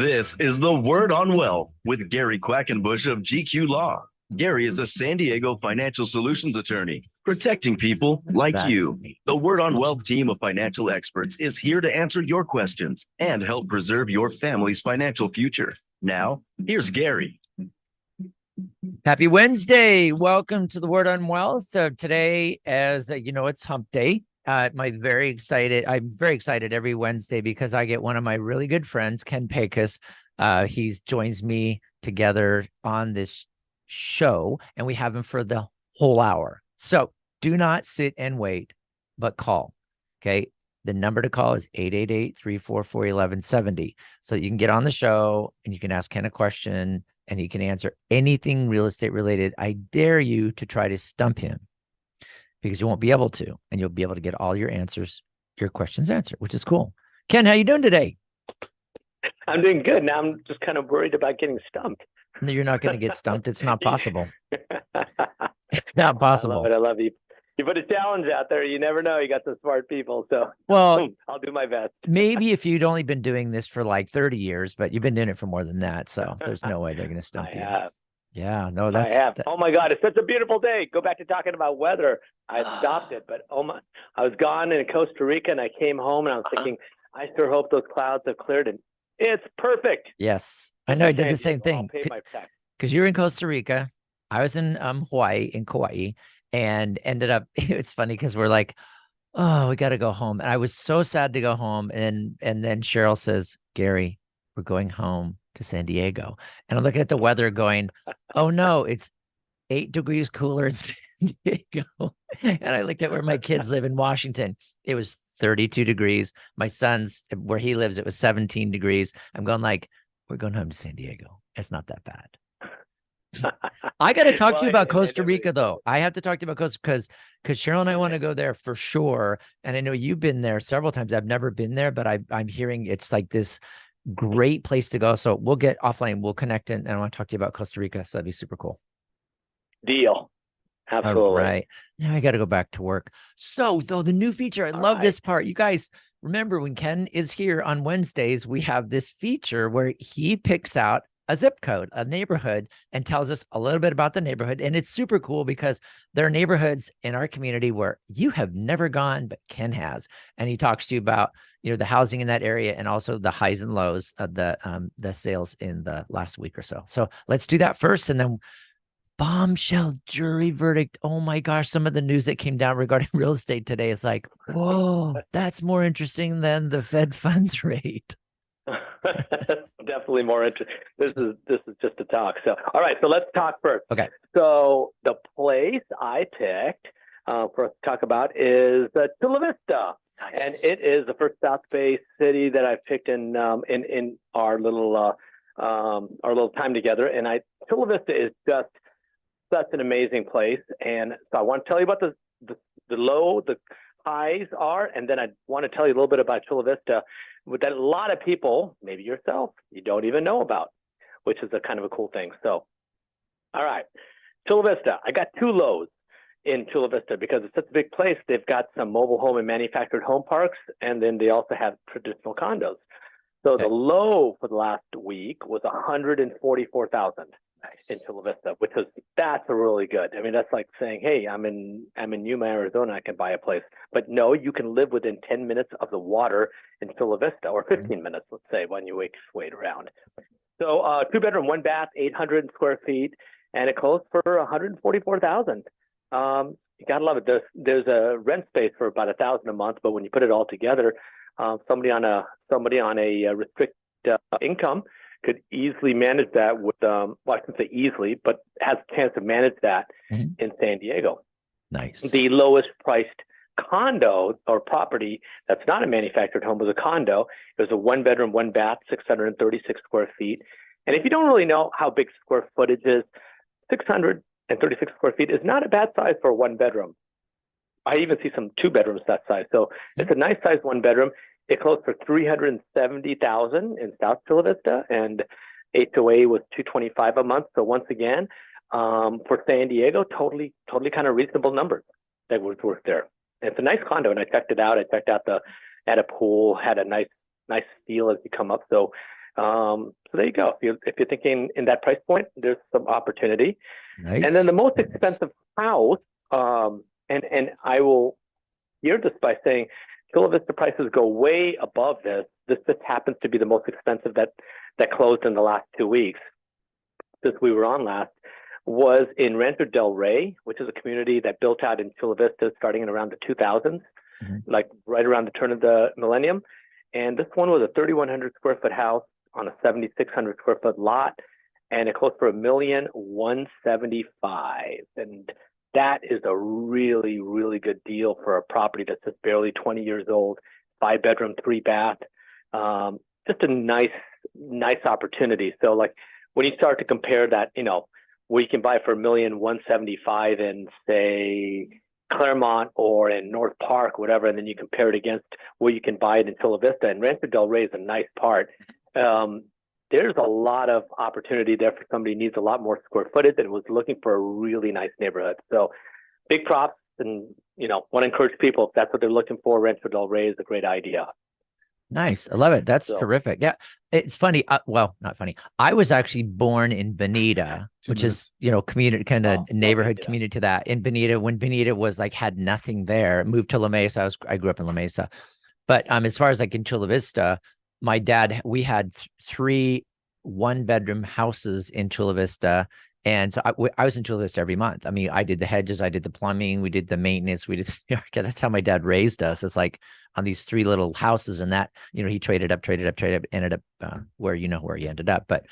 This is the Word on Wealth with Gary Quackenbush of GQ Law. Gary is a San Diego financial solutions attorney, protecting people like you. The Word on Wealth team of financial experts is here to answer your questions and help preserve your family's financial future. Now, here's Gary. Happy Wednesday. Welcome to the Word on Wealth. Today, as you know, it's hump day. I'm very excited every Wednesday because I get one of my really good friends, Ken Pecus. He joins me together on this show, and we have him for the whole hour. So do not sit and wait, but call. Okay. The number to call is 888-344-1170. So you can get on the show and you can ask Ken a question and he can answer anything real estate related. I dare you to try to stump him because you won't be able to, and you'll be able to get all your questions answered, which is cool. Ken, how you doing today? I'm doing good. Now I'm just kind of worried about getting stumped. No, you're not going to get stumped. It's not possible. It's not possible. I love you. You put a challenge out there. You never know. You got some smart people. So well, I'll do my best. Maybe if you'd only been doing this for like 30 years, but you've been doing it for more than that. So there's no way they're going to stump you. Have. Yeah, no, I have. Oh my God, it's such a beautiful day. Go back to talking about weather. I stopped it, but I was gone in Costa Rica and I came home and I was thinking, I sure hope those clouds have cleared and it's perfect. Yes, I know. I did the same thing because you're in Costa Rica. I was in Kauai, and ended up. It's funny because we're like, oh, we got to go home, and I was so sad to go home. And then Cheryl says, Gary, we're going home to San Diego, and I'm looking at the weather, going, oh no, it's 8 degrees cooler in San Diego. And I looked at where my kids live in Washington. It was 32 degrees. My son's, where he lives, it was 17 degrees. I'm going like, we're going home to San Diego. It's not that bad. I got to talk to you about Costa Rica, though. I have to talk to you about Costa because Cheryl and I want to go there for sure. And I know you've been there several times. I've never been there, but I'm hearing it's like this great place to go. So we'll get offline. We'll connect and I want to talk to you about Costa Rica. So that'd be super cool. Deal. Absolutely. All right. Now I got to go back to work. So though the new feature, I love this part. You guys remember when Ken is here on Wednesdays, we have this feature where he picks out a zip code, a neighborhood, and tells us a little bit about the neighborhood. And it's super cool because there are neighborhoods in our community where you have never gone, but Ken has. And he talks to you about, the housing in that area and also the highs and lows of the sales in the last week or so. So let's do that first. And then bombshell jury verdict. Oh my gosh. Some of the news that came down regarding real estate today is like, whoa, that's more interesting than the Fed funds rate. Definitely more interesting. This is just a talk. So, all right. So let's talk first. Okay. So the place I picked for us to talk about is Chula Vista. Nice. And it is the first South Bay city that I picked in our little time together. And Chula Vista is just such an amazing place. And so I want to tell you about the low, the highs are, and then I want to tell you a little bit about Chula Vista that a lot of people, maybe yourself, you don't even know about, which is a kind of a cool thing. So, all right, Chula Vista. I got two lows in Chula Vista because it's such a big place. They've got some mobile home and manufactured home parks, and then they also have traditional condos. So the low for the last week was 144,000 in Chula Vista, that's a really good. I mean, that's like saying, hey, I'm in Yuma, Arizona, I can buy a place. But no, you can live within 10 minutes of the water in Chula Vista, or 15 minutes, let's say, when you wait around. So 2-bedroom, 1-bath, 800 square feet, and it closed for 144,000. You gotta love it. There's a rent space for about $1,000 a month, but when you put it all together, somebody on a restricted income could easily manage that with, well, I shouldn't say easily, but has a chance to manage that in San Diego. Nice. The lowest priced condo or property that's not a manufactured home was a condo. It was a 1-bedroom, 1-bath, 636 square feet. And if you don't really know how big square footage is, 636 square feet is not a bad size for a 1-bedroom. I even see some 2-bedrooms that size. So it's a nice size 1-bedroom. It closed for $370,000 in South Chula Vista, and HOA was $225 a month. So once again, for San Diego, totally kind of reasonable numbers that was worth there. And it's a nice condo, and I checked it out. I checked out had a pool, had a nice feel as you come up. So So there you go. If you're thinking in that price point, there's some opportunity. Nice. And then the most expensive house, and I will gear this by saying Chula Vista prices go way above this. This just happens to be the most expensive that closed in the last 2 weeks since we were on last, was in Rancho Del Rey, which is a community that built out in Chula Vista starting in around the 2000s, like right around the turn of the millennium. And this one was a 3,100 square foot house on a 7,600 square foot lot, and it closed for $1,175,000. And that is a really, really good deal for a property that's just barely 20 years old, 5-bedroom, 3-bath. Just a nice opportunity. So like when you start to compare that, where you can buy for $1,175,000 in, say, Claremont or in North Park, whatever, and then you compare it against where you can buy it in Chula Vista. And Rancho Del Rey is a nice part. There's a lot of opportunity there for somebody who needs a lot more square footage and was looking for a really nice neighborhood. So big props, and want to encourage people, if that's what they're looking for, Rancho Del Rey is a great idea. Nice. I love it. That's terrific. Yeah. It's funny. Well, not funny. I was actually born in Bonita, which is, community, kind of neighborhood community to that. In Bonita, when Bonita was like, had nothing there, moved to La Mesa. I grew up in La Mesa. But as far as like in Chula Vista, my dad, we had 3 1-bedroom houses in Chula Vista. And so I was in Chula Vista every month. I mean, I did the hedges, I did the plumbing, we did the maintenance, we did, that's how my dad raised us. It's like on these 3 little houses, and that, he traded up, ended up where he ended up. But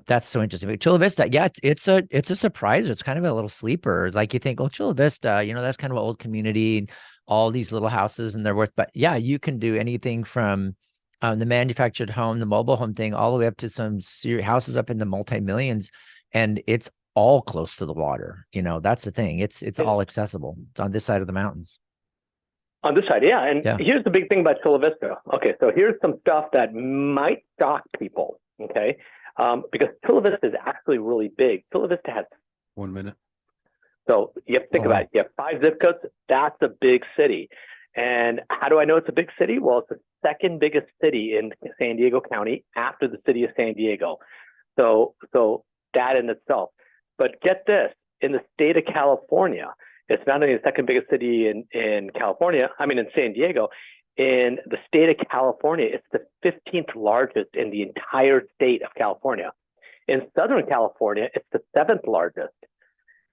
that's so interesting. But Chula Vista, yeah, it's a surprise. It's kind of a little sleeper. Like you think, Chula Vista, that's kind of an old community and all these little houses and they're worth, but yeah, you can do anything from the manufactured home, the mobile home thing, all the way up to some houses up in the multi-millions. And it's all close to the water. That's the thing. It's all accessible. It's on this side of the mountains. On this side, yeah. And here's the big thing about Chula Vista. Okay, so here's some stuff that might shock people, okay? Because Chula Vista is actually really big. Chula Vista has 1 minute. So you have to think about it. You have 5 zip codes. That's a big city. And how do I know it's a big city? Well, it's the second biggest city in San Diego County after the city of San Diego. So that in itself. But get this, in the state of California, it's not only the second biggest city in California, in San Diego, in the state of California, it's the 15th largest in the entire state of California. In Southern California, it's the 7th largest.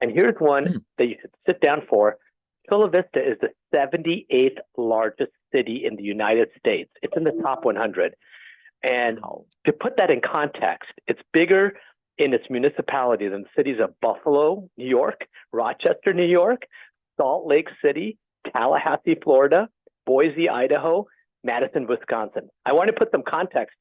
And here's one that you should sit down for. Chula Vista is the 78th largest city in the United States. It's in the top 100. And to put that in context, it's bigger in its municipality than the cities of Buffalo, New York, Rochester, New York, Salt Lake City, Tallahassee, Florida, Boise, Idaho, Madison, Wisconsin. I want to put some context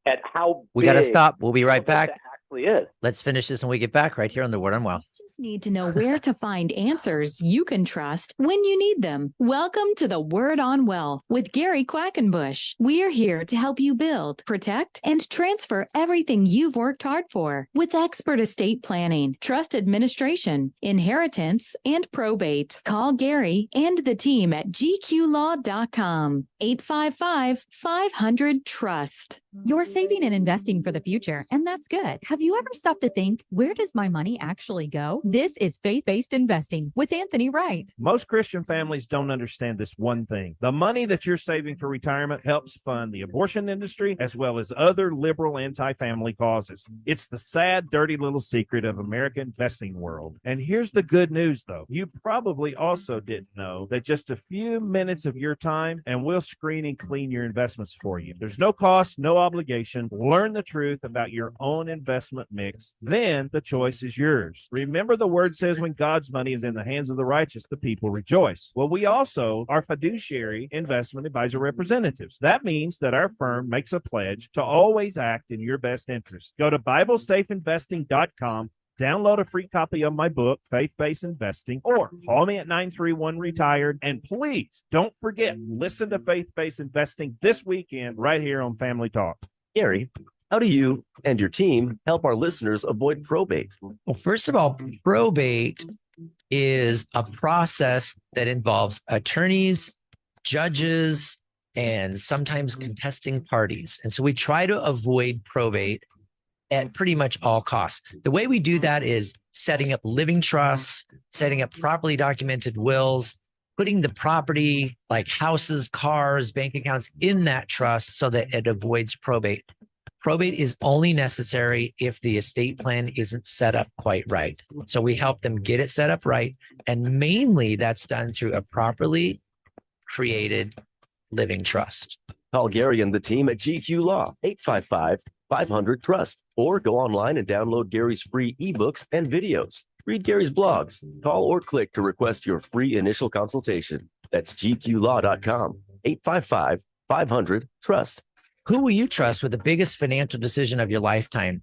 at how we got to stop. We'll be right back. Actually is. Let's finish this when we get back right here on the Word on Wealth. Just need to know where to find answers you can trust when you need them. Welcome to the Word on Wealth with Gary Quackenbush. We're here to help you build, protect, and transfer everything you've worked hard for with expert estate planning, trust administration, inheritance, and probate. Call Gary and the team at gqlaw.com. 855-500-TRUST. You're saving and investing for the future, and that's good. Have you ever stopped to think, where does my money actually go? This is Faith-Based Investing with Anthony Wright. Most Christian families don't understand this one thing. The money that you're saving for retirement helps fund the abortion industry as well as other liberal anti-family causes. It's the sad, dirty little secret of American investing world. And here's the good news, though. You probably also didn't know that just a few minutes of your time and we'll screen and clean your investments for you. There's no cost, no obligation. Learn the truth about your own investment mix. Then the choice is yours. Remember, the word says when God's money is in the hands of the righteous, the people rejoice. Well, we also are fiduciary investment advisor representatives. That means that our firm makes a pledge to always act in your best interest. Go to BibleSafeInvesting.com. Download a free copy of my book, Faith-Based Investing, or call me at 931-RETIRED. And please don't forget, listen to Faith-Based Investing this weekend right here on Family Talk. Gary, how do you and your team help our listeners avoid probate? Well, first of all, probate is a process that involves attorneys, judges, and sometimes contesting parties. And so we try to avoid probate at pretty much all costs. The way we do that is setting up living trusts, setting up properly documented wills, putting the property like houses, cars, bank accounts in that trust so that it avoids probate. Probate is only necessary if the estate plan isn't set up quite right. So we help them get it set up right. And mainly that's done through a properly created living trust. Call Gary and the team at GQ Law, 855-500-TRUST, or go online and download Gary's free ebooks and videos. Read Gary's blogs. Call or click to request your free initial consultation. That's gqlaw.com, 855-500-TRUST. Who will you trust with the biggest financial decision of your lifetime?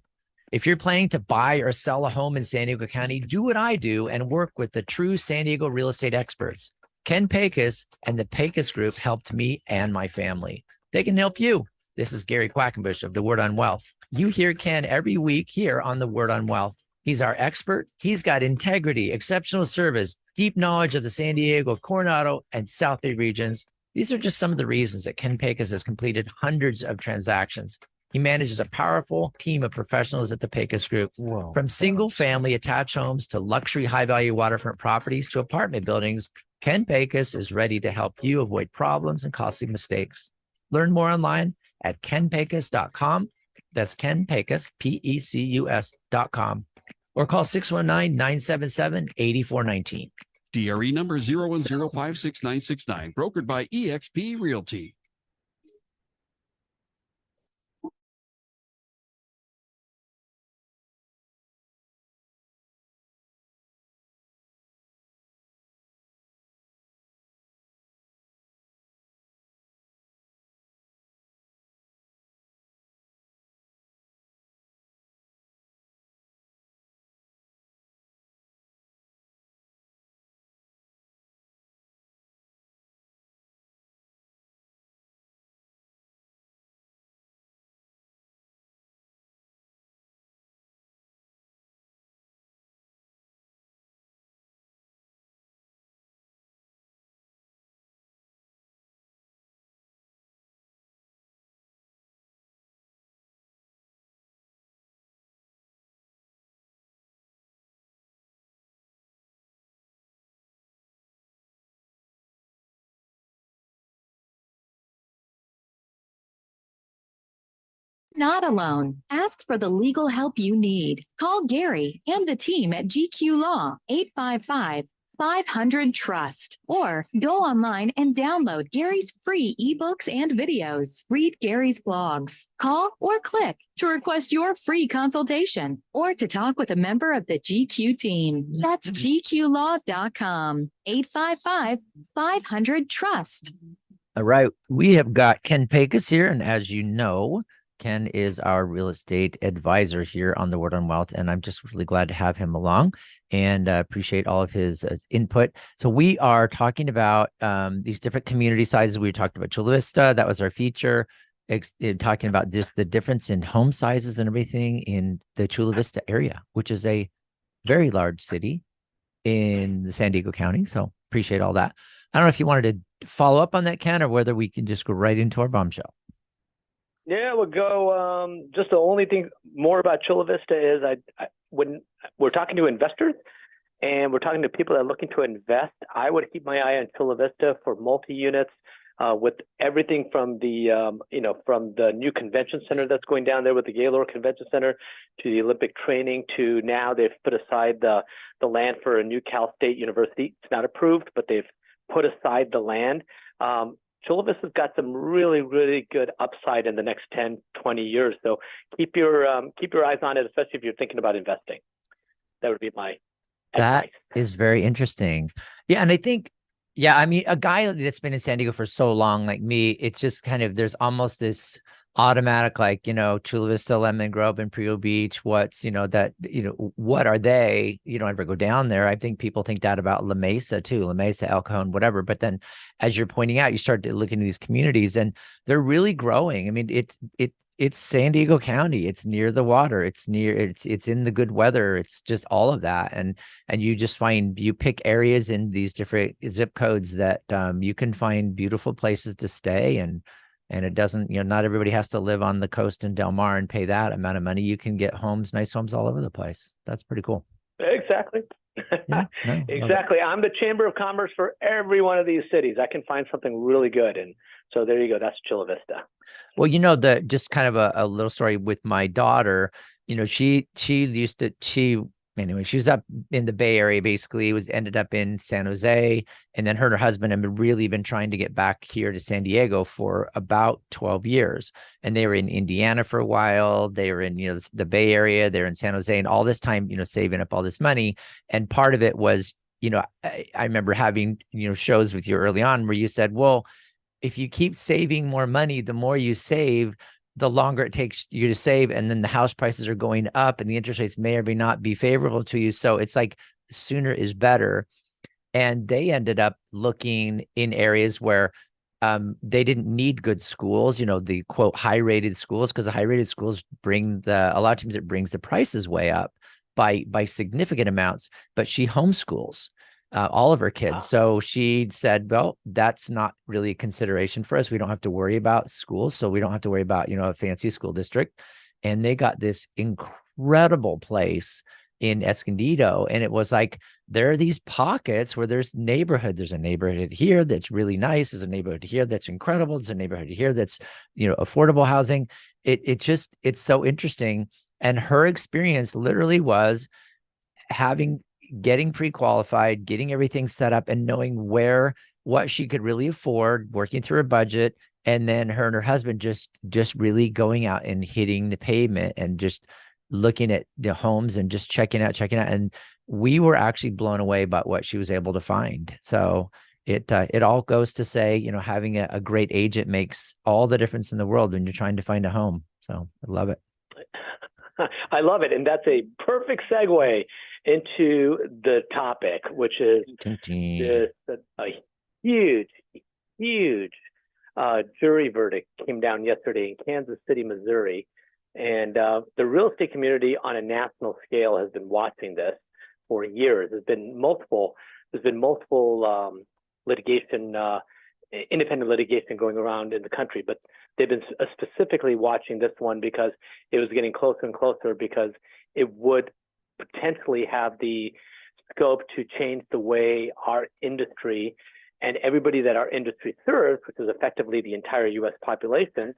If you're planning to buy or sell a home in San Diego County, do what I do and work with the true San Diego real estate experts. Ken Pecus and the Pecus Group helped me and my family. They can help you. This is Gary Quackenbush of The Word on Wealth. You hear Ken every week here on The Word on Wealth. He's our expert. He's got integrity, exceptional service, deep knowledge of the San Diego, Coronado, and South Bay regions. These are just some of the reasons that Ken Pecus has completed hundreds of transactions. He manages a powerful team of professionals at the Pecus Group. Whoa. From single-family attached homes to luxury high-value waterfront properties to apartment buildings, Ken Pecus is ready to help you avoid problems and costly mistakes. Learn more online at kenpecus.com. That's Ken Pecus, Pecus.com. Or call 619-977-8419. DRE number 010566969, brokered by eXp Realty. Not alone. Ask for the legal help you need. Call Gary and the team at GQ Law, 855-500-TRUST, or go online and download Gary's free ebooks and videos. Read Gary's blogs. Call or click to request your free consultation or to talk with a member of the GQ team. That's gqlaw.com, 855-500-TRUST. All right. We have got Ken Pecus here. And as you know, Ken is our real estate advisor here on The Word on Wealth, and I'm just really glad to have him along and appreciate all of his input. So we are talking about these different community sizes. We talked about Chula Vista. That was our feature, talking about just the difference in home sizes and everything in the Chula Vista area, which is a very large city in the San Diego County. So appreciate all that. I don't know if you wanted to follow up on that, Ken, or whether we can just go right into our bombshell. Yeah, we'll go. Just the only thing more about Chula Vista is when we're talking to investors and we're talking to people that are looking to invest, I would keep my eye on Chula Vista for multi-units with everything from the from the new convention center that's going down there with the Gaylord Convention Center to the Olympic training to now they've put aside the land for a new Cal State University. It's not approved, but they've put aside the land. Chula Vista's got some really, really good upside in the next 10, 20 years. So keep your eyes on it, especially if you're thinking about investing. That would be my advice. That is very interesting. Yeah. And I think, I mean, a guy that's been in San Diego for so long, like me, it's just kind of, there's almost this automatic, like, Chula Vista, Lemon Grove, and Imperial Beach. What are they? You don't ever go down there. I think people think that about La Mesa too, La Mesa, El Cajon, whatever. But then as you're pointing out, you start to look into these communities and they're really growing. I mean, it's San Diego County. It's near the water. It's in the good weather. It's just all of that. And you just you pick areas in these different zip codes that you can find beautiful places to stay. And it doesn't, not everybody has to live on the coast in Del Mar and pay that amount of money. You can get nice homes all over the place. That's pretty cool. Exactly. Yeah, no, exactly. I'm the Chamber of Commerce for every one of these cities. I can find something really good. And so there you go. That's Chula Vista. Well, just kind of a little story with my daughter, she was up in the Bay Area, basically ended up in San Jose. And then her and her husband have really been trying to get back here to San Diego for about 12 years. And they were in Indiana for a while. They were in, the Bay Area, they're in San Jose, and all this time, saving up all this money. And part of it was, I remember having, shows with you early on where you said, well, if you keep saving more money, the more you save, the longer it takes you to save. And then the house prices are going up and the interest rates may or may not be favorable to you. So it's like sooner is better. And they ended up looking in areas where they didn't need good schools, the quote high rated schools, because the high rated schools a lot of times it brings the prices way up by significant amounts. But she homeschools all of her kids. So she said, well, that's not really a consideration for us. We don't have to worry about schools. So we don't have to worry about, a fancy school district. And they got this incredible place in Escondido. And it was like, there are these pockets where there's neighborhood. There's a neighborhood here that's really nice. There's a neighborhood here that's incredible. There's a neighborhood here that's, affordable housing. It's so interesting. And her experience literally was getting pre-qualified, getting everything set up and knowing what she could really afford, working through her budget. And then her and her husband just really going out and hitting the pavement and just looking at the homes and just checking out. And we were actually blown away about what she was able to find. So it all goes to say, having a great agent makes all the difference in the world when you're trying to find a home. So I love it. I love it. And that's a perfect segue into the topic, which is a huge jury verdict came down yesterday in Kansas City, Missouri. And the real estate community on a national scale has been watching this for years. There's been multiple litigation, independent litigation going around in the country, but they've been specifically watching this one because it was getting closer and closer, because it would potentially have the scope to change the way our industry and everybody that our industry serves, which is effectively the entire U.S. population,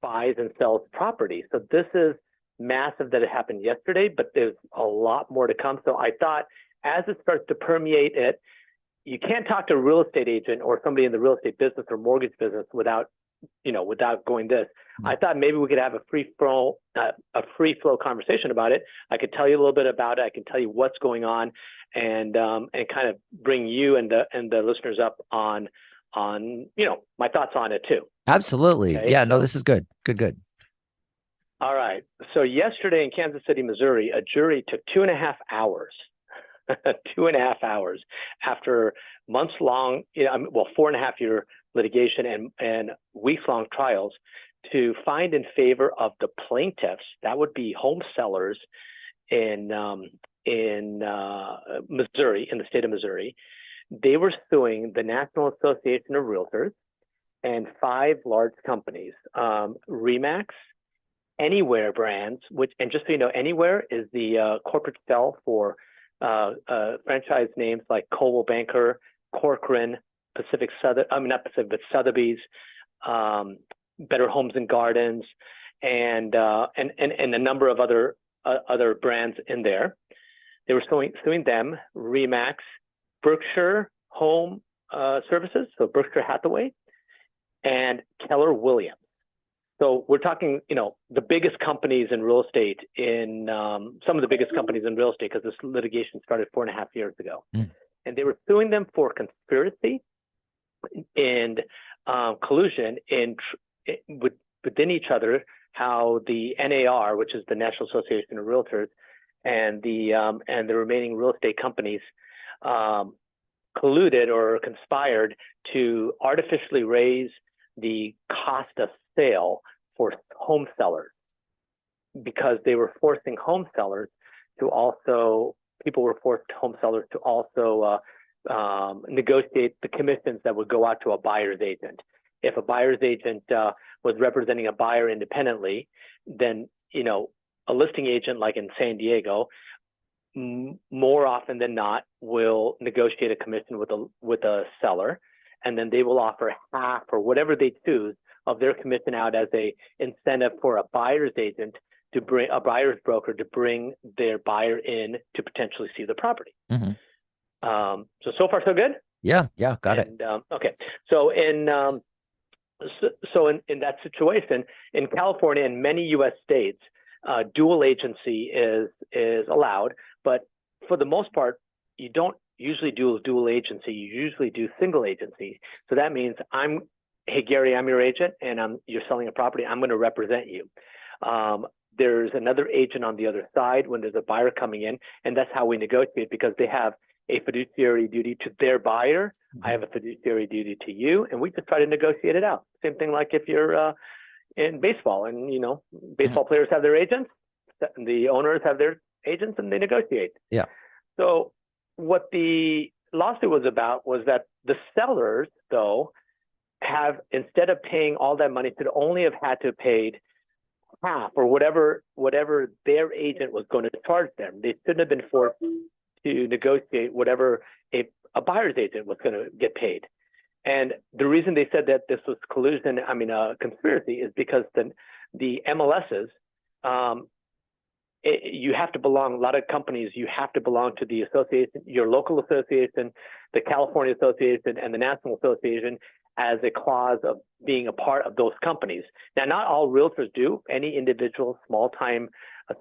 buys and sells property. So this is massive that it happened yesterday, but there's a lot more to come. So I thought as it starts to permeate it, you can't talk to a real estate agent or somebody in the real estate business or mortgage business without going this. I thought maybe we could have a free flow conversation about it. I could tell you a little bit about it. I can tell you what's going on, and kind of bring you and the listeners up on my thoughts on it too. Absolutely. Okay? Yeah. No, this is good. Good. All right. So yesterday in Kansas City, Missouri, a jury took 2.5 hours. 2.5 hours after months long, 4.5 year litigation and weeks long trials to find in favor of the plaintiffs. That would be home sellers in Missouri, in the state of Missouri. They were suing the National Association of Realtors and 5 large companies, Remax, Anywhere brands, and just so you know, Anywhere is the corporate shell for franchise names like Coldwell Banker, Corcoran, Sotheby's, Better Homes and Gardens, and a number of other brands in there. They were suing them, Remax, Berkshire Home Services, so Berkshire Hathaway, and Keller Williams. So we're talking, the biggest companies in real estate some of the biggest companies in real estate, because this litigation started 4.5 years ago. And they were suing them for conspiracy and collusion within each other, how the NAR, which is the National Association of Realtors, and the remaining real estate companies colluded or conspired to artificially raise the cost of sale for home sellers, because they were forcing home sellers to also, people were forced home sellers to also negotiate the commissions that would go out to a buyer's agent. If a buyer's agent was representing a buyer independently, then, you know, a listing agent like in San Diego, more often than not, will negotiate a commission with a seller, and then they will offer half or whatever they choose of their commission out as a incentive for a buyer's agent to bring a buyer's broker to bring their buyer in to potentially see the property. Mm-hmm. So far so good. Yeah, got it. Okay, so in that situation in California and many U.S. states, dual agency is allowed, but for the most part, you don't usually do dual agency. You usually do single agency. So that means hey Gary, I'm your agent, and you're selling a property. I'm going to represent you. There's another agent on the other side when there's a buyer coming in, and that's how we negotiate, because they have a fiduciary duty to their buyer. I have a fiduciary duty to you, and we just try to negotiate it out. Same thing like if you're in baseball, and you know, baseball players have their agents, the owners have their agents, and they negotiate. Yeah. So what the lawsuit was about was that the sellers, though, have, instead of paying all that money, should only have had to paid half or whatever their agent was going to charge them. They shouldn't have been forced to negotiate whatever a buyer's agent was going to get paid. And the reason they said that this was collusion, conspiracy, is because the MLSs, you have to belong, a lot of companies, you have to belong to the association, your local association, the California Association, and the National Association, as a clause of being a part of those companies. Now, not all realtors do. Any individual, a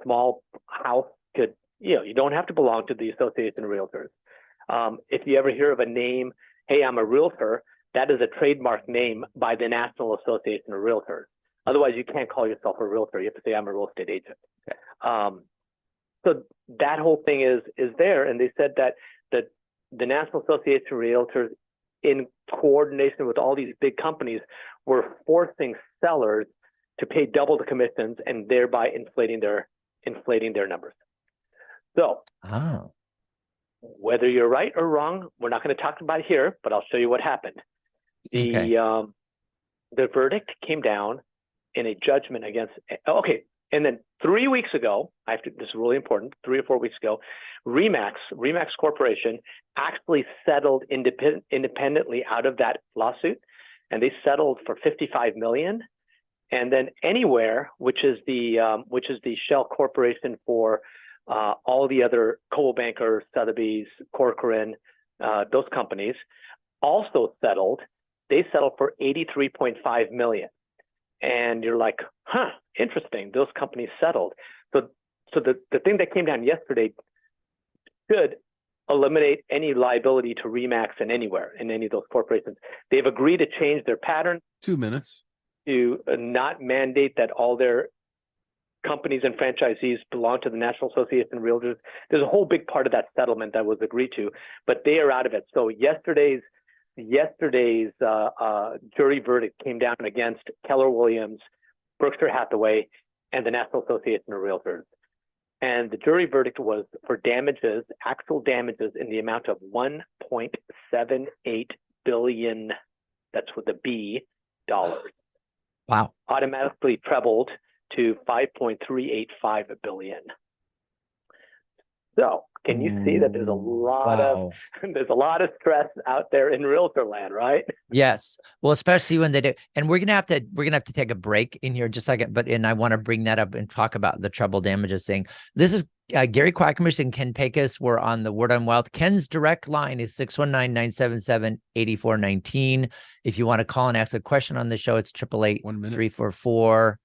small house could, you don't have to belong to the Association of Realtors. If you ever hear of a name, hey, I'm a realtor, that is a trademark name by the National Association of Realtors. Otherwise, you can't call yourself a realtor. You have to say, I'm a real estate agent. Okay. So that whole thing is there. And they said that the National Association of Realtors, in coordination with all these big companies, were forcing sellers to pay double the commissions and thereby inflating their numbers. So whether you're right or wrong, we're not going to talk about it here, but I'll show you what happened. The verdict came down in a judgment against, and then 3 weeks ago, this is really important, 3 or 4 weeks ago, Remax Corporation actually settled independently out of that lawsuit, and they settled for $55 million. And then Anywhere, which is the shell corporation for all the other Coldwell Banker, Sotheby's, Corcoran, those companies, also settled. They settled for $83.5 million. And you're like, interesting, those companies settled. So the thing that came down yesterday should eliminate any liability to Remax and Anywhere in any of those corporations. They've agreed to change their pattern. 2 minutes. To not mandate that all their companies and franchisees belong to the National Association of Realtors. There's a whole big part of that settlement that was agreed to, but they are out of it. So yesterday's jury verdict came down against Keller Williams, Berkshire Hathaway, and the National Association of Realtors. And the jury verdict was for damages, actual damages, in the amount of $1.78 billion. That's with a B, dollars. Wow. Automatically trebled to $5.385 billion. So can you see that there's a lot of stress out there in realtor land, right? Yes. Well, especially when they do, and we're gonna have to take a break in here in just a second. And I want to bring that up and talk about the treble damages thing. This is Gary Quackenbush and Ken Pecus. We're on the Word on Wealth. Ken's direct line is 619-977-8419. If you want to call and ask a question on the show, it's 888-344-1170.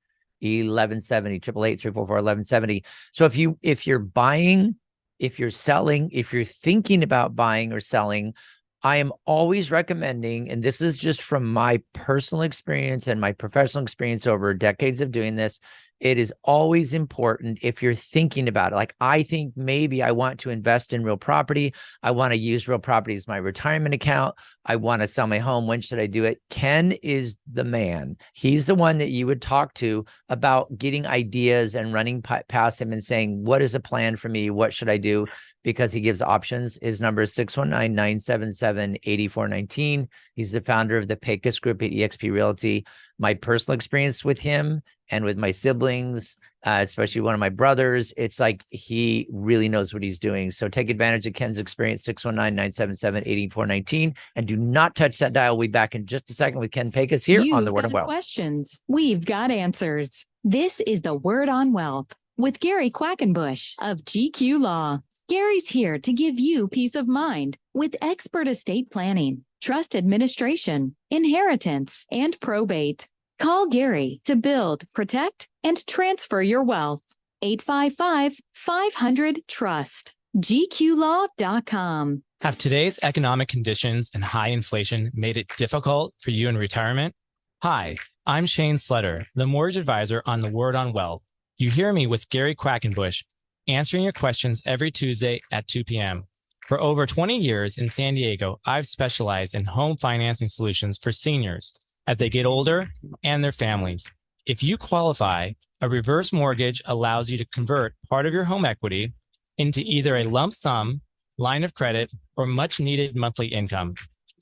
888-344-1170. So if you're buying, if you're selling, if you're thinking about buying or selling, I am always recommending, and this is just from my personal experience and my professional experience over decades of doing this, It is always important if you're thinking about it. Like, I think maybe I want to invest in real property. I want to use real property as my retirement account. I want to sell my home. When should I do it? Ken is the man. He's the one that you would talk to about getting ideas and running past him and saying, what is a plan for me? What should I do? Because he gives options. His number is 619-977-8419. He's the founder of the Pecus Group at eXp Realty. My personal experience with him and with my siblings, especially one of my brothers, it's like he really knows what he's doing. So take advantage of Ken's experience, 619-977-8419. And do not touch that dial. We'll be back in just a second with Ken Pecus here on The Word on Wealth. Questions. We've got answers. This is The Word on Wealth with Gary Quackenbush of GQ Law. Gary's here to give you peace of mind with expert estate planning, trust administration, inheritance, and probate. Call Gary to build, protect, and transfer your wealth. 855-500-TRUST. GQlaw.com. Have today's economic conditions and high inflation made it difficult for you in retirement? Hi, I'm Shane Sletter, the mortgage advisor on The Word on Wealth. You hear me with Gary Quackenbush, answering your questions every Tuesday at 2 p.m. For over 20 years in San Diego, I've specialized in home financing solutions for seniors as they get older and their families. If you qualify, a reverse mortgage allows you to convert part of your home equity into either a lump sum, line of credit, or much needed monthly income.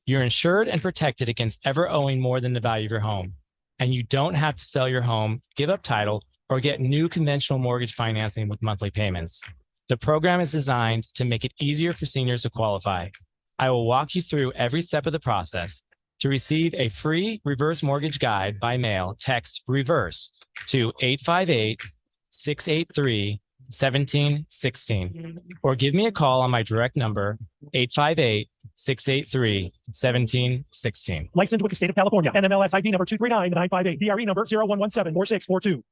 You're insured and protected against ever owing more than the value of your home. And you don't have to sell your home, give up title, or get new conventional mortgage financing with monthly payments. The program is designed to make it easier for seniors to qualify. I will walk you through every step of the process. To receive a free reverse mortgage guide by mail, text REVERSE to 858-683-1716 or give me a call on my direct number, 858-683-1716. Licensed with the state of California. NMLS ID number 239958. DRE number 01174642.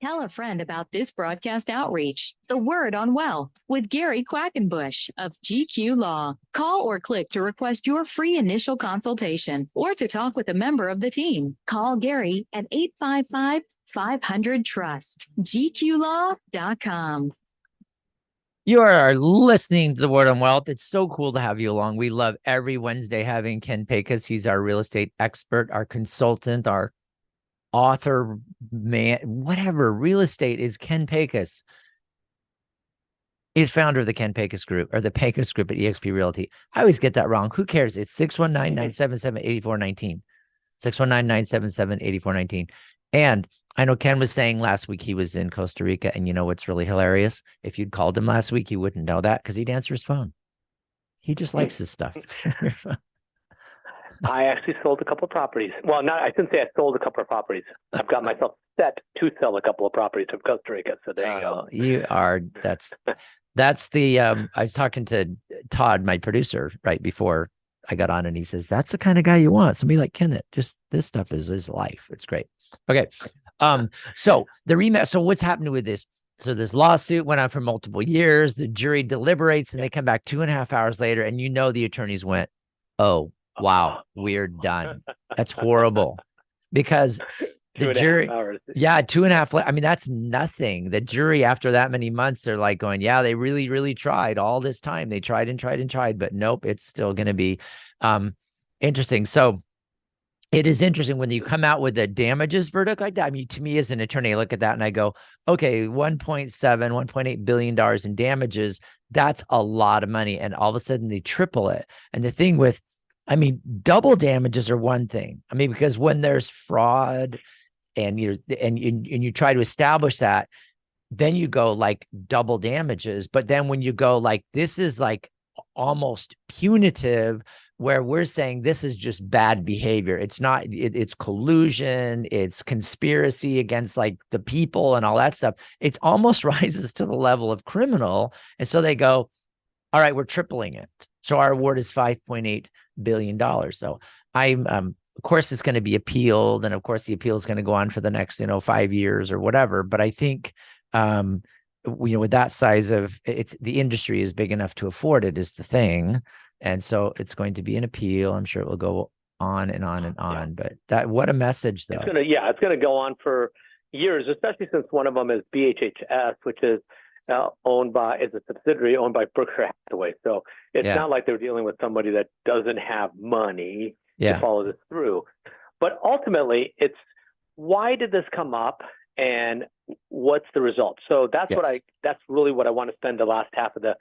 Tell a friend about this broadcast outreach, The Word on Wealth, with Gary Quackenbush of GQ Law. Call or click to request your free initial consultation or to talk with a member of the team. Call Gary at 855-500-TRUST. GQlaw.com. You are listening to The Word on Wealth. It's so cool to have you along. We love every Wednesday having Ken Pecus. He's our real estate expert, our consultant, our author, man, whatever. Real estate is Ken Pecus. He's founder of the Ken Pecus Group, or the Pecus Group at eXp Realty. I always get that wrong. Who cares? It's 619-977-8419. 619-977-8419. And I know Ken was saying last week he was in Costa Rica, and you know what's really hilarious? If you'd called him last week, you wouldn't know that because he'd answer his phone. He just likes his stuff. I actually sold a couple of properties. Well, I shouldn't say I sold a couple of properties. I've got myself set to sell a couple of properties from Costa Rica. So there you go. You are, that's the, I was talking to Todd, my producer, right before I got on, and he says, that's the kind of guy you want. Somebody like Ken that just, this stuff is his life. It's great. Okay. So the rematch, so what's happening with this? So this lawsuit went on for multiple years. The jury deliberates and they come back 2.5 hours later, and you know, the attorneys went, oh, wow, we're done. That's horrible because the jury, 2.5. I mean, that's nothing. The jury, after that many months, they're like going, yeah, they really, really tried all this time. They tried and tried and tried, but nope, it's still going to be interesting. So it is interesting when you come out with a damages verdict like that. I mean, to me as an attorney, I look at that and I go, okay, $1.8 billion in damages. That's a lot of money. And all of a sudden they triple it. And the thing with, I mean, double damages are one thing. I mean, because when there's fraud and you try to establish that, then you go like double damages. But then when you go like, this is like almost punitive, where we're saying this is just bad behavior. It's not, it's collusion, it's conspiracy against like the people and all that stuff. It almost rises to the level of criminal. And so they go, all right, we're tripling it. So our award is $5.8 billion. So of course it's going to be appealed. And of course the appeal is going to go on for the next, 5 years or whatever. But I think, with that size of the industry is big enough to afford it is the thing. And so it's going to be an appeal. I'm sure it will go on and on and on. Yeah. But what a message, though. It's going to go on for years, especially since one of them is BHHS, which is is a subsidiary owned by Berkshire Hathaway. So it's not like they're dealing with somebody that doesn't have money to follow this through. But ultimately, it's why did this come up and what's the result? So that's that's really what I want to spend the last half of the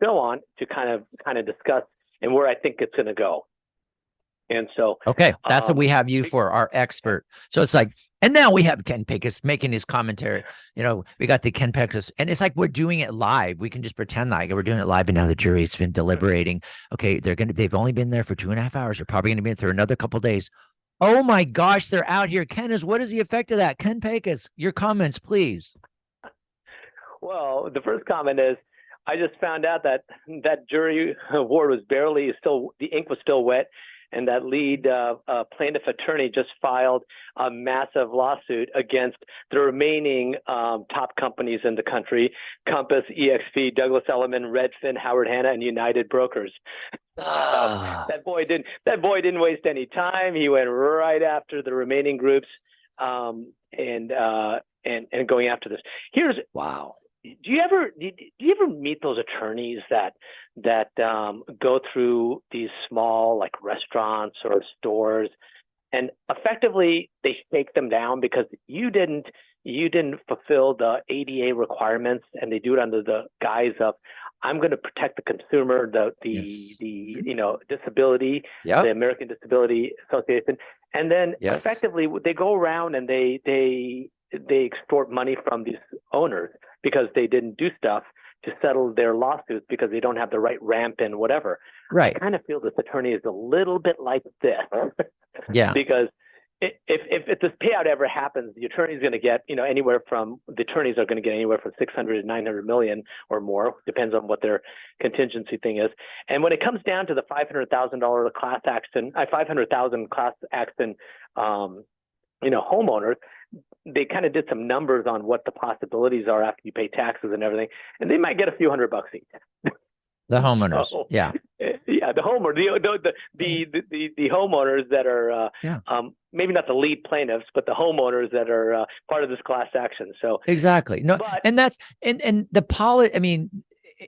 show on, to kind of discuss and where I think it's going to go. And so, okay, that's what we have you for, our expert. So it's like, and now we have Ken Pecus making his commentary. We got the Ken Pecus, and it's like we're doing it live. We can just pretend like we're doing it live, and now the jury's been deliberating. Okay, they've only been there for 2.5 hours. They're probably going to be there for another couple of days. Oh my gosh, they're out here. What is the effect of that? Ken Pecus, your comments, please. Well, the first comment is, I just found out that jury award was the ink was still wet, and that lead plaintiff attorney just filed a massive lawsuit against the remaining top companies in the country: Compass, EXP, Douglas Elliman, Redfin, Howard Hanna, and United Brokers. That boy didn't waste any time. He went right after the remaining groups, and going after this. Wow. Do you ever meet those attorneys that go through these small like restaurants or stores, and effectively they shake them down because you didn't fulfill the ADA requirements, and they do it under the guise of, I'm going to protect the consumer, the disability, the American Disability Association, and then effectively they go around and they extort money from these owners because they didn't do stuff to settle their lawsuits because they don't have the right ramp and whatever. Right. I kind of feel this attorney is a little bit like this. Yeah. Because if this payout ever happens, the attorney's going to get, the attorneys are going to get anywhere from 600 to 900 million or more, depends on what their contingency thing is. And when it comes down to the $500,000 class action, $500,000 class action, homeowners, they kind of did some numbers on what the possibilities are after you pay taxes and everything, and they might get a few $100 each. The homeowners, the homeowner, the homeowners that are maybe not the lead plaintiffs, but the homeowners that are part of this class action. So exactly, no, and that's and the I mean,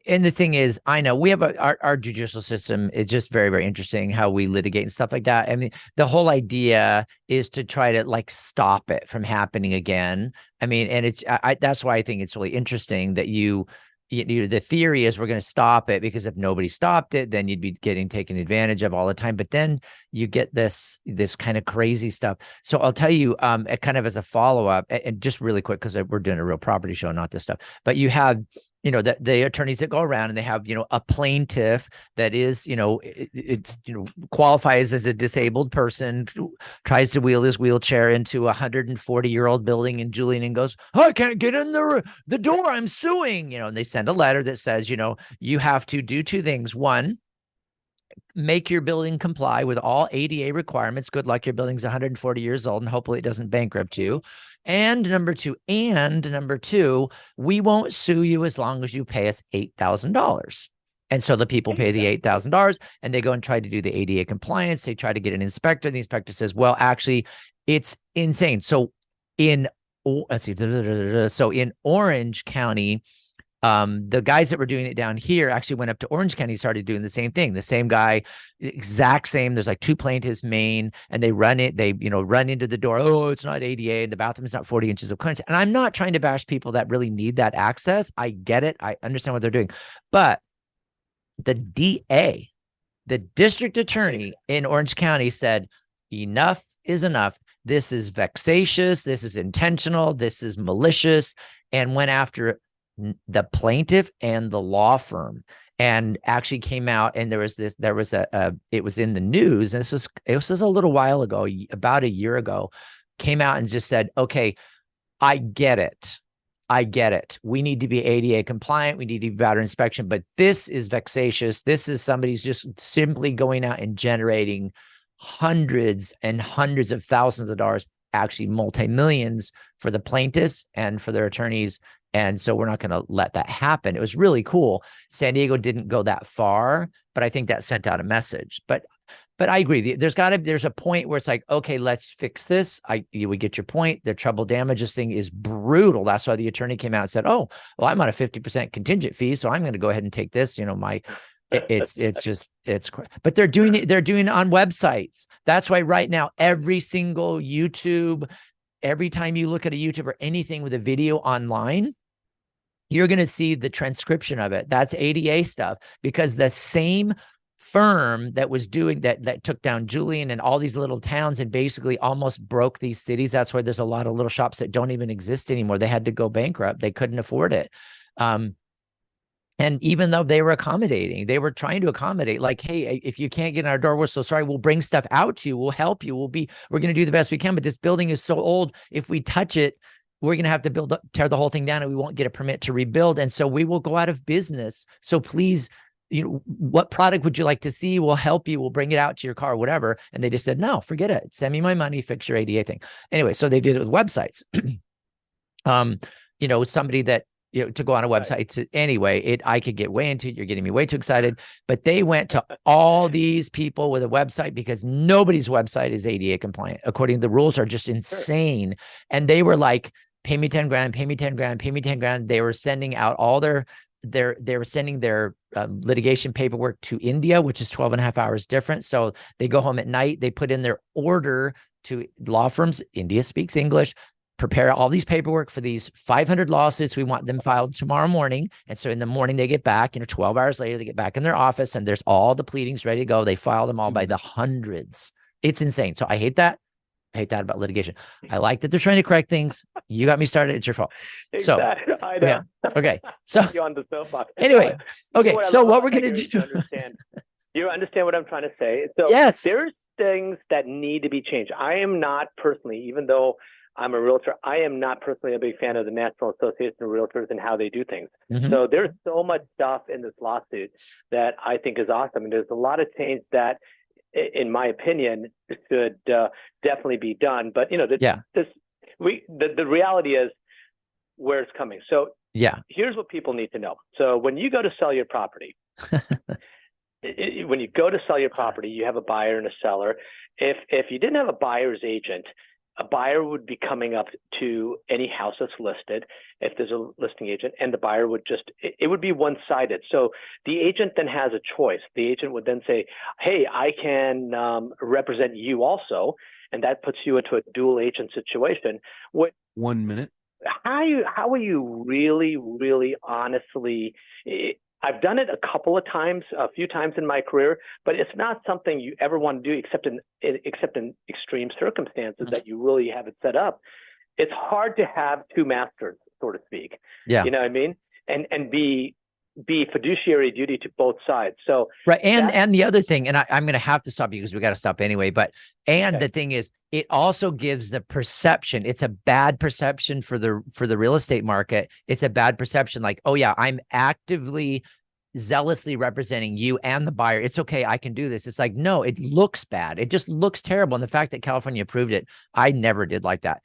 and the thing is, I know we have our judicial system is just very, very interesting how we litigate and stuff like that. I mean, the whole idea is to try to like stop it from happening again. I mean, and that's why I think it's really interesting that you the theory is we're going to stop it, because if nobody stopped it, then you'd be getting taken advantage of all the time. But then you get this kind of crazy stuff. So I'll tell you, kind of as a follow up, and just really quick, because we're doing a real property show, not this stuff. But you have, the attorneys that go around and they have, a plaintiff that is, qualifies as a disabled person, tries to wheel his wheelchair into a 140-year-old building in Julian and goes, "Oh, I can't get in the door. I'm suing," and they send a letter that says, you have to do two things. One, make your building comply with all ADA requirements. Good luck. Your building's 140 years old and hopefully it doesn't bankrupt you. And number two, we won't sue you as long as you pay us $8,000. And so the people pay the $8,000 and they go and try to do the ADA compliance. They try to get an inspector. The inspector says, well, actually, it's insane. So in Orange County, the guys that were doing it down here actually went up to Orange County, started doing the same thing. The same guy, exact same. There's like two plaintiffs main, and they run into the door. Oh, it's not ADA, and the bathroom's not 40 inches of clearance. And I'm not trying to bash people that really need that access. I get it. I understand what they're doing. But the DA, the district attorney in Orange County, said, enough is enough. This is vexatious. This is intentional. This is malicious, and went after the plaintiff and the law firm, and actually came out, and it was in the news, and it was a little while ago, about a year ago, came out and just said, okay, I get it. We need to be ADA compliant. We need to be better inspection, but this is vexatious. This is somebody's just simply going out and generating hundreds and hundreds of thousands of dollars, actually multi-millions, for the plaintiffs and for their attorneys. And so we're not going to let that happen. It was really cool. San Diego didn't go that far, but I think that sent out a message. But I agree. There's a point where it's like, okay, let's fix this. We get your point. The trouble damages thing is brutal. That's why the attorney came out and said, oh, well, I'm on a 50% contingent fee, so I'm going to go ahead and take this. But they're doing it on websites. That's why right now, every single YouTube, every time you look at a YouTube or anything with a video online, you're going to see the transcription of it. That's ADA stuff, because the same firm that was doing that took down Julian and all these little towns and basically almost broke these cities. That's why there's a lot of little shops that don't even exist anymore. They had to go bankrupt. They couldn't afford it. And even though they were accommodating, they were trying to accommodate, like, hey, if you can't get in our door, we're so sorry. We'll bring stuff out to you. We'll help you. We're going to do the best we can. But this building is so old. If we touch it, we're going to have to tear the whole thing down, and we won't get a permit to rebuild. And so we will go out of business. So please, what product would you like to see? We'll help you. We'll bring it out to your car, whatever. And they just said, no, forget it. Send me my money, fix your ADA thing. Anyway, so they did it with websites. Somebody that, to go on a website anyway, I could get way into it. You're getting me way too excited, but they went to all these people with a website, because nobody's website is ADA compliant. According, the rules are just insane. And they were like, pay me 10 grand, pay me 10 grand, pay me 10 grand. They were sending out all their litigation paperwork to India, which is 12 and a half hours different. So they go home at night, they put in their order to law firms. India speaks English. Prepare all these paperwork for these 500 lawsuits. We want them filed tomorrow morning. And so in the morning they get back, 12 hours later, they get back in their office and there's all the pleadings ready to go. They file them all by the hundreds. It's insane. So I hate that. I hate that about litigation. I like that they're trying to correct things. You got me started. It's your fault. Exactly. So, I know. Yeah. Okay. So you on the soapbox. Anyway. Okay. So what we're going to do. You understand what I'm trying to say? So yes, there's things that need to be changed. I am not personally, even though I'm a realtor, I am not personally a big fan of the National Association of Realtors and how they do things. Mm-hmm. So there's so much stuff in this lawsuit that I think is awesome. And there's a lot of change that, in my opinion, should definitely be done. But the reality is where it's coming. So here's what people need to know. So when you go to sell your property, when you go to sell your property, you have a buyer and a seller. If you didn't have a buyer's agent, a buyer would be coming up to any house that's listed, if there's a listing agent, and the buyer would it would be one-sided. So the agent then has a choice. The agent would then say, hey, I can represent you also. And that puts you into a dual agent situation. 1 minute. how will you really honestly? I've done it a couple of times, a few times in my career, but it's not something you ever want to do except in extreme circumstances that you really have it set up. It's hard to have two masters, so to speak. Yeah. You know what I mean? And be fiduciary duty to both sides. So right. And the other thing, and I'm going to have to stop you because we got to stop anyway, but the thing is, it also gives the perception. It's a bad perception for the real estate market. It's a bad perception. Like, oh yeah, I'm actively, zealously representing you and the buyer. It's okay. I can do this. It's like, no, it looks bad. It just looks terrible. And the fact that California approved it, I never did like that.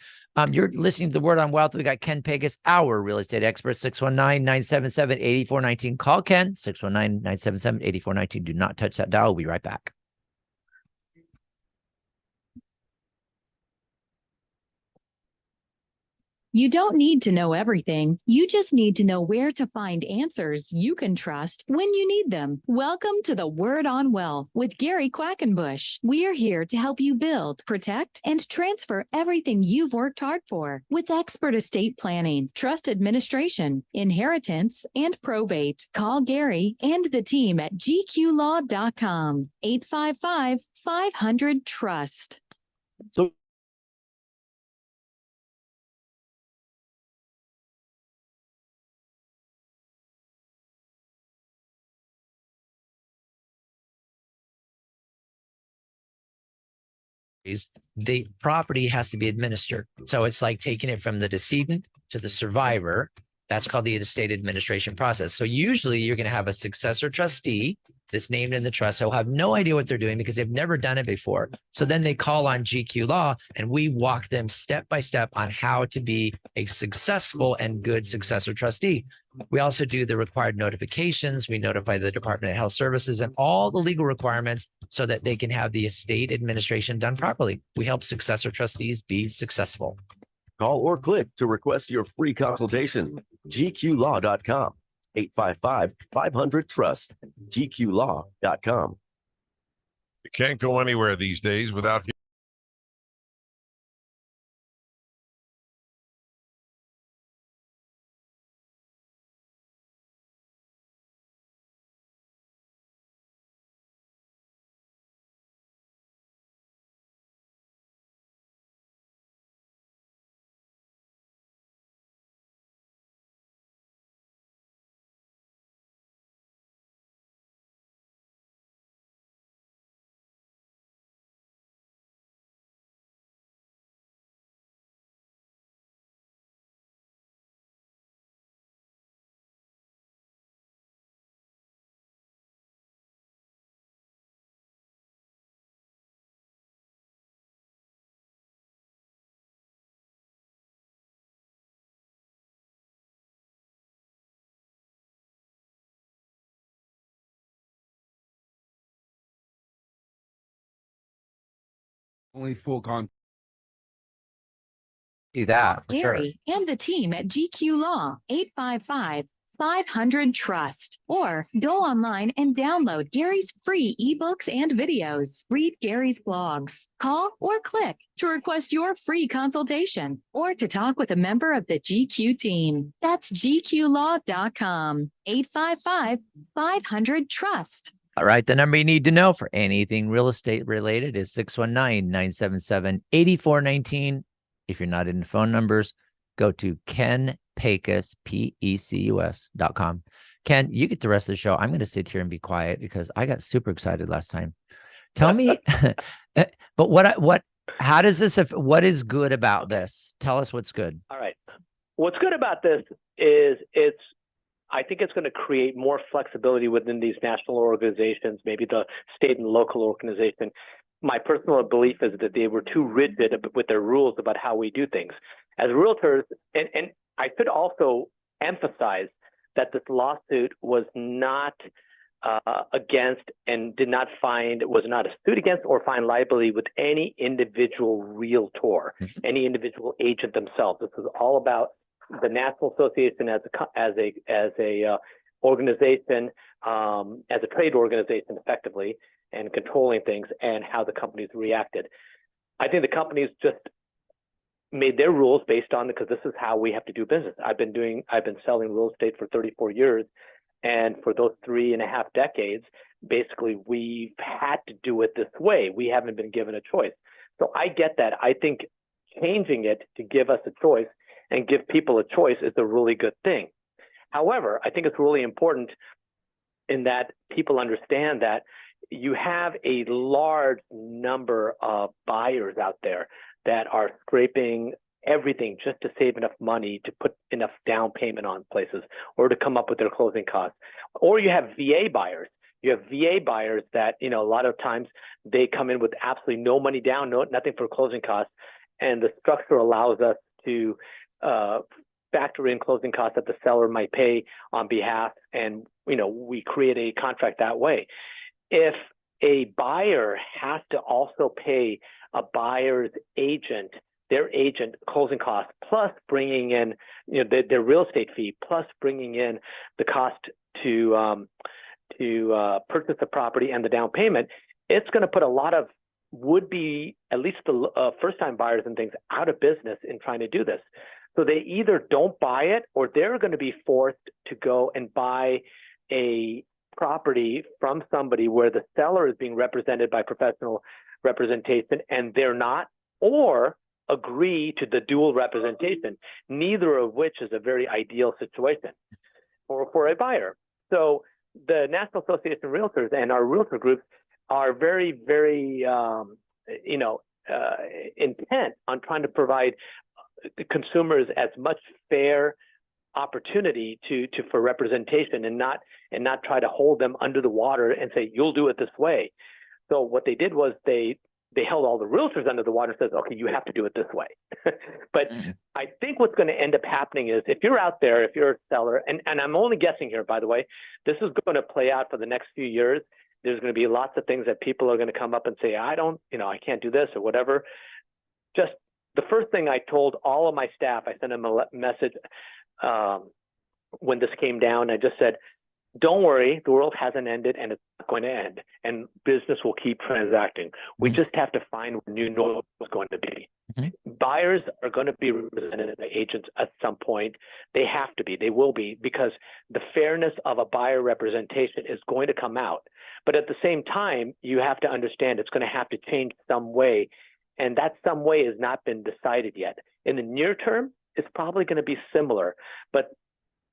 You're listening to The Word on Wealth. We got Ken Pecus, our real estate expert, 619-977-8419. Call Ken, 619-977-8419. Do not touch that dial. We'll be right back. You don't need to know everything. You just need to know where to find answers you can trust when you need them. Welcome to the Word on Wealth with Gary Quackenbush. We are here to help you build, protect, and transfer everything you've worked hard for with expert estate planning, trust administration, inheritance, and probate. Call Gary and the team at gqlaw.com, 855-500-TRUST. So the property has to be administered. So it's like taking it from the decedent to the survivor. That's called the estate administration process. So usually you're going to have a successor trustee that's named in the trust. So have no idea what they're doing because they've never done it before. So then they call on GQ Law and we walk them step by step on how to be a successful and good successor trustee. We also do the required notifications. We notify the Department of Health Services and all the legal requirements so that they can have the estate administration done properly. We help successor trustees be successful. call or click to request your free consultation. gqlaw.com, 855-500-TRUST, gqlaw.com. You can't go anywhere these days without only full con. Do that. For Gary and the team at GQ Law, 855-500-TRUST. Or go online and download Gary's free ebooks and videos. Read Gary's blogs. Call or click to request your free consultation or to talk with a member of the GQ team. That's gqlaw.com, 855-500-TRUST. All right. The number you need to know for anything real estate related is 619-977-8419. If you're not into phone numbers, go to Ken Pecus, Pecus.com. Ken, you get the rest of the show. I'm going to sit here and be quiet because I got super excited last time. Tell me, but how does this, what is good about this? Tell us what's good. All right. What's good about this is I think it's going to create more flexibility within these national organizations, maybe the state and local organization. My personal belief is that they were too rigid with their rules about how we do things. As realtors, and I should also emphasize that this lawsuit was not against and was not a suit against or find liability with any individual realtor, any individual agent themselves. This is all about the National Association as a organization, as a trade organization, effectively, and controlling things and how the companies reacted. I think the companies just made their rules based on, because this is how we have to do business. I've been selling real estate for 34 years. And for those 3.5 decades, basically we've had to do it this way. We haven't been given a choice. So I get that. I think changing it to give us a choice and give people a choice is a really good thing. However, I think it's really important in that people understand that you have a large number of buyers out there that are scraping everything just to save enough money to put enough down payment on places or to come up with their closing costs. Or you have VA buyers. You have VA buyers that, a lot of times they come in with absolutely no money down, nothing for closing costs. And the structure allows us to factor in closing costs that the seller might pay on behalf. And, we create a contract that way. If a buyer has to also pay a buyer's agent, their agent closing costs, plus bringing in, their real estate fee, plus bringing in the cost to purchase the property and the down payment, it's going to put a lot of would-be, at least the first-time buyers and things, out of business in trying to do this. So they either don't buy it, or they're going to be forced to go and buy a property from somebody where the seller is being represented by professional representation and they're not, or agree to the dual representation, neither of which is a very ideal situation for a buyer. So the National Association of Realtors and our realtor groups are very, very, intent on trying to provide consumers as much fair opportunity for representation and not try to hold them under the water and say, you'll do it this way. So what they did was they held all the realtors under the water and says, okay, you have to do it this way. But I think what's going to end up happening is if you're out there, if you're a seller, and I'm only guessing here, by the way, this is going to play out for the next few years. There's going to be lots of things that people are going to come up and say, I can't do this or whatever. Just the first thing I told all of my staff, I sent them a message when this came down. I just said, don't worry, the world hasn't ended and it's going to end, and business will keep transacting. We just have to find what new normal is going to be. Buyers are going to be represented by agents at some point. They have to be, they will be, because the fairness of a buyer representation is going to come out. But at the same time, you have to understand it's going to have to change some way. And that some way has not been decided yet. In the near term, it's probably going to be similar, but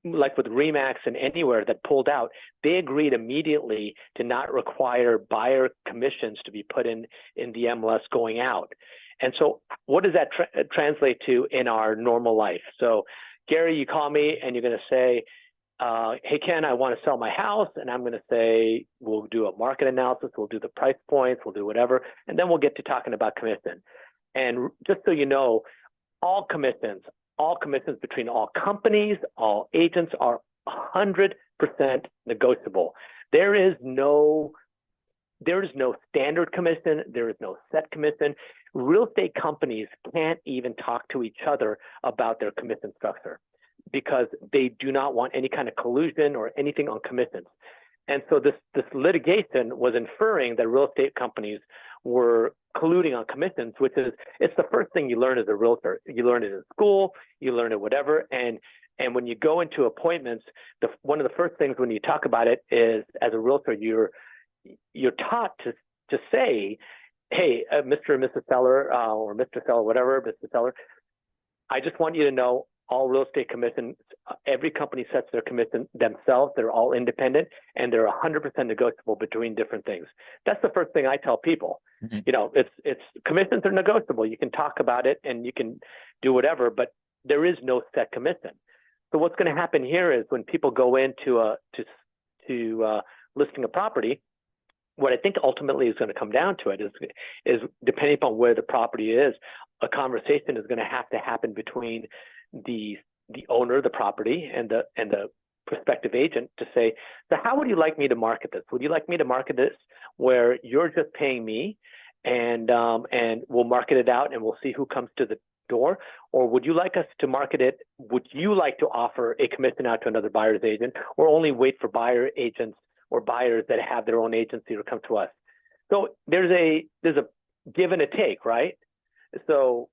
like with Remax and Anywhere that pulled out, they agreed immediately to not require buyer commissions to be put in the MLS going out. And so what does that translate to in our normal life? So Gary, you call me and you're going to say, hey, Ken, I want to sell my house. And I'm going to say, we'll do a market analysis. We'll do the price points. We'll do whatever. And then we'll get to talking about commission. And just so you know, all commissions between all companies, all agents are 100% negotiable. There is no standard commission. There is no set commission. Real estate companies can't even talk to each other about their commission structure because they do not want any kind of collusion or anything on commissions. And so this litigation was inferring that real estate companies were colluding on commissions, which is, it's the first thing you learn as a realtor. You learn it in school, you learn it whatever. And when you go into appointments, one of the first things when you talk about it is, as a realtor, you're taught to say, hey, Mr. and Mrs. Seller, or Mr. Seller, whatever, Mr. Seller, I just want you to know all real estate commissions, every company sets their commission themselves. They're all independent and they're 100% negotiable between different things. That's the first thing I tell people. It's commissions are negotiable. You can talk about it and you can do whatever, but there is no set commission. So what's going to happen here is when people go into listing a property, what I think ultimately is going to come down to it is depending upon where the property is, a conversation is going to have to happen between the owner of the property and the prospective agent to say, so how would you like me to market this? Would you like me to market this where you're just paying me and we'll market it out and we'll see who comes to the door? Or would you like us to market it? Would you like to offer a commission out to another buyer's agent, or only wait for buyer agents or buyers that have their own agency to come to us? So there's a give and a take, right? So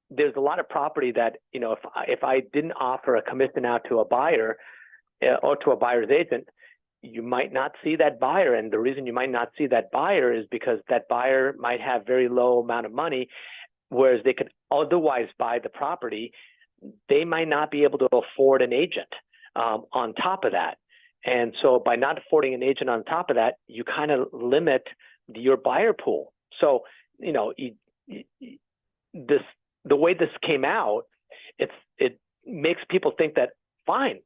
there's a lot of property that, if I didn't offer a commission out to a buyer or to a buyer's agent, you might not see that buyer. And the reason you might not see that buyer is because that buyer might have very low amount of money, whereas they could otherwise buy the property. They might not be able to afford an agent on top of that. And so by not affording an agent on top of that, you kind of limit your buyer pool. So, the way this came out, it makes people think that, fine,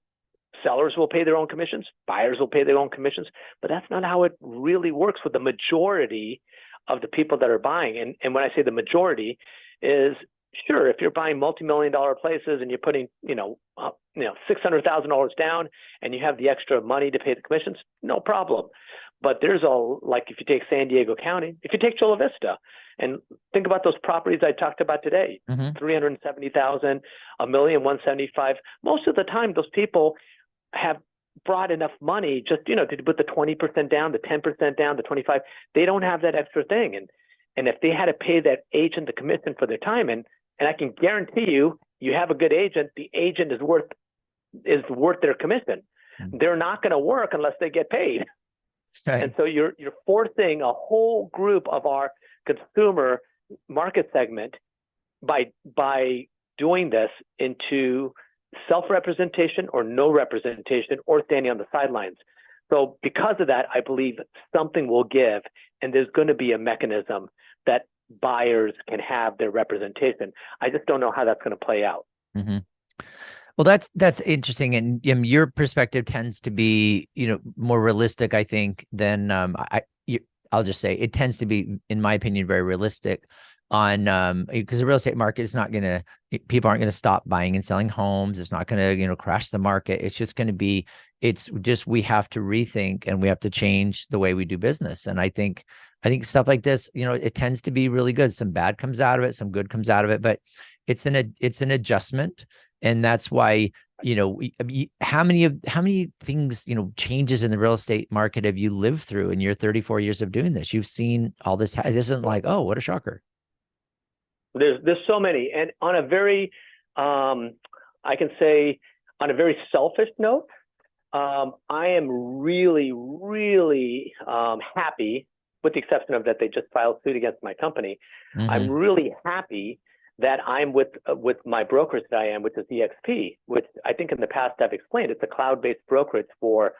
sellers will pay their own commissions, buyers will pay their own commissions, but that's not how it really works with the majority of the people that are buying. And when I say the majority is, sure, if you're buying multi-million-dollar places and you're putting, $600,000 down and you have the extra money to pay the commissions, no problem. But there's like if you take San Diego County, if you take Chula Vista, and think about those properties I talked about today, 370,000, $1,175,000. Most of the time, those people have brought enough money just, to put the 20% down, the 10% down, the 25. They don't have that extra thing. And if they had to pay that agent the commission for their time, and I can guarantee you have a good agent, the agent is worth their commission. They're not going to work unless they get paid. Right. And so you're forcing a whole group of our consumer market segment by doing this into self-representation or no representation or standing on the sidelines. So because of that, I believe something will give, and there's going to be a mechanism that buyers can have their representation. I just don't know how that's going to play out. Mm-hmm. Well, that's interesting, and your perspective tends to be, more realistic, I think, than I'll just say it tends to be, in my opinion, very realistic on because the real estate market is not going to, people aren't going to stop buying and selling homes. It's not going to, crash the market. It's just going to be, it's just, we have to rethink and we have to change the way we do business. And I think stuff like this, it tends to be really good. Some bad comes out of it, some good comes out of it, but it's an adjustment. And that's why, how many things, changes in the real estate market have you lived through in your 34 years of doing this? You've seen all this. It isn't like, oh, what a shocker. There's so many. And on a very, I can say on a very selfish note, I am really, really happy, with the exception of that they just filed suit against my company. Mm-hmm. I'm really happy that I'm with my brokerage that I am, which is EXP, which I think in the past I've explained. It's a cloud-based brokerage for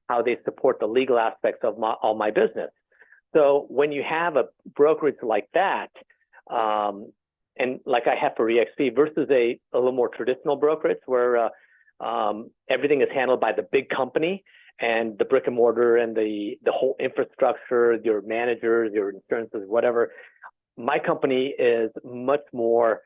how they support the legal aspects of all my business. So when you have a brokerage like that, and like I have for EXP versus a little more traditional brokerage where everything is handled by the big company and the brick and mortar and the whole infrastructure, your managers, your insurances, whatever. My company is much more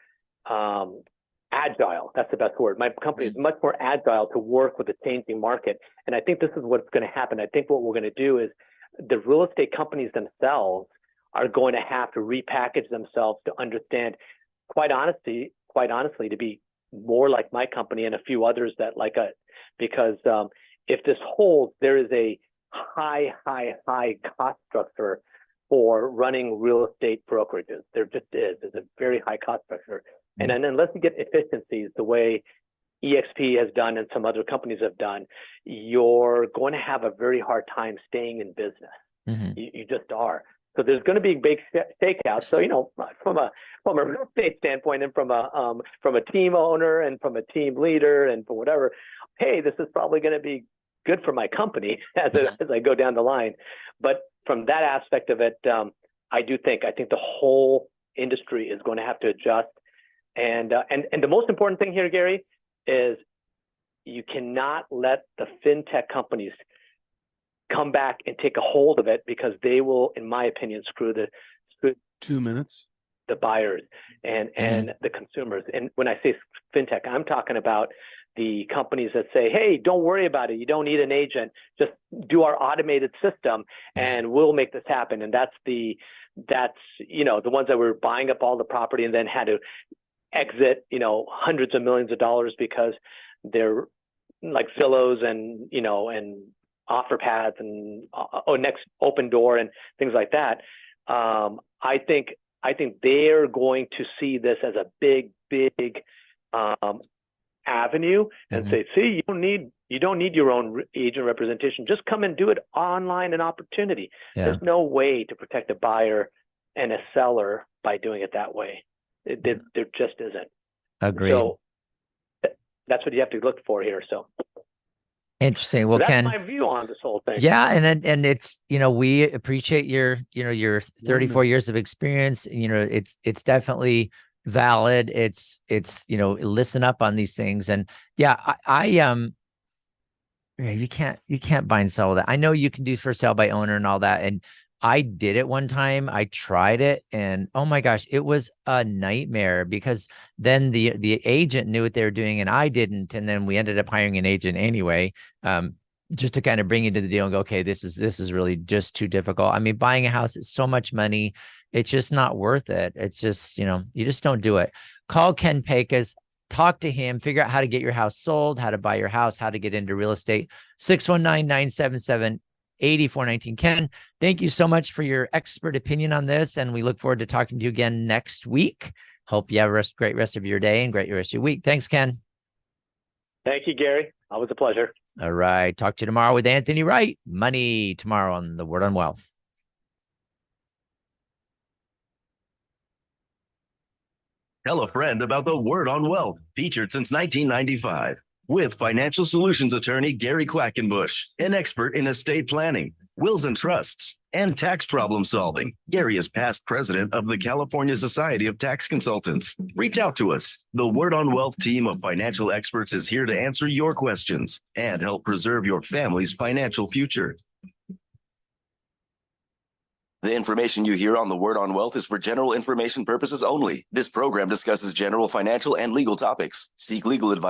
agile. That's the best word. My company is much more agile to work with the changing market. And I think this is what's going to happen. I think what we're going to do is the real estate companies themselves are going to have to repackage themselves to understand, quite honestly, to be more like my company and a few others that like us. Because if this holds, there is a high cost structure for running real estate brokerages. There just is. There's a very high cost structure. And then unless you get efficiencies the way EXP has done and some other companies have done, you're going to have a very hard time staying in business. Mm-hmm. You just are. So there's going to be big shakeouts. So, from a real estate standpoint and from a team owner and from a team leader and from whatever, hey, this is probably going to be good for my company as I go down the line. But from that aspect of it, I think the whole industry is going to have to adjust. And the most important thing here, Gary, is you cannot let the fintech companies come back and take a hold of it, because they will, in my opinion, screw 2 minutes, the buyers and the consumers. And when I say fintech, I'm talking about the companies that say, hey, don't worry about it. You don't need an agent. Just do our automated system and we'll make this happen. And that's the ones that were buying up all the property and then had to exit, hundreds of millions of dollars because they're like Zillows and offer pads and next open door and things like that. I think they're going to see this as a big big avenue and say, see, you don't need your own agent representation. Just come and do it online, an opportunity. There's no way to protect a buyer and a seller by doing it that way. There just isn't. Agreed. So that's what you have to look for here. So interesting. Well, that's Ken, my view on this whole thing. Yeah, and it's, we appreciate your 34 years of experience. It's definitely valid. It's listen up on these things. And you can't buy and sell that. I know you can do for sale by owner and all that. And I did it one time. I tried it, and oh my gosh, it was a nightmare, because then the agent knew what they were doing and I didn't. And then we ended up hiring an agent anyway, just to kind of bring you to the deal and go, okay, this is really just too difficult. I mean, buying a house is so much money. It's just not worth it. It's just, you just don't do it. Call Ken Pecus, talk to him, figure out how to get your house sold, how to buy your house, how to get into real estate. 619-977-8419. Ken, thank you so much for your expert opinion on this. And we look forward to talking to you again next week. Hope you have a great rest of your day and great rest of your week. Thanks, Ken. Thank you, Gary. Always a pleasure. All right. Talk to you tomorrow with Anthony Wright. Money tomorrow on the Word on Wealth. Tell a friend about the Word on Wealth, featured since 1995, with financial solutions attorney Gary Quackenbush, an expert in estate planning, wills and trusts, and tax problem solving. Gary is past president of the California Society of Tax Consultants. Reach out to us. The Word on Wealth team of financial experts is here to answer your questions and help preserve your family's financial future. The information you hear on the Word on Wealth is for general information purposes only. This program discusses general financial and legal topics. Seek legal advice